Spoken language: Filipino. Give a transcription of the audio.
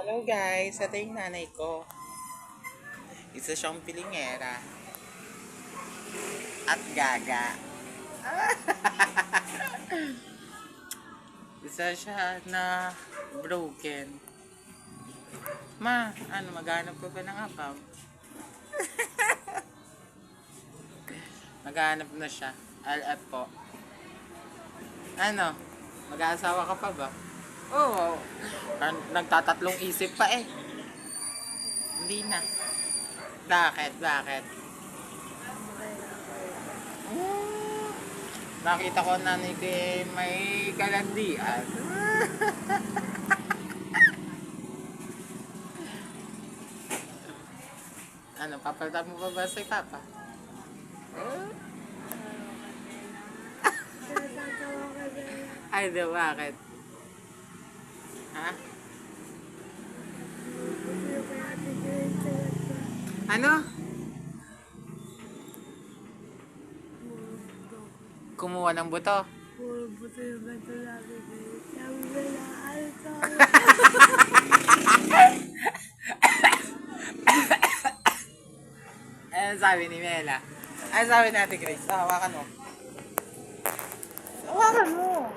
Hello guys, ito yung nanay ko. Isa siyang pilingera at gaga. Isa siya na broken. Ma, ano, maghanap ko ba ng apaw? Maghanap na siya. LF po. Ano, mag-aasawa ka pa ba? Oo. Nagtatatlong isip pa eh. Hindi na. Bakit? Bakit? Nakita ko na ni may kalandian. Ano, papalitan mo ba ba si Papa? Ay, di, bakit? Ha? Ano? Kumuha ng buto. Puro buto yung bato namin. Sabi nila, ano to? Ano sabi ni Mela? Ano sabi ni Ate Grace? Hawakan mo. Hawakan mo.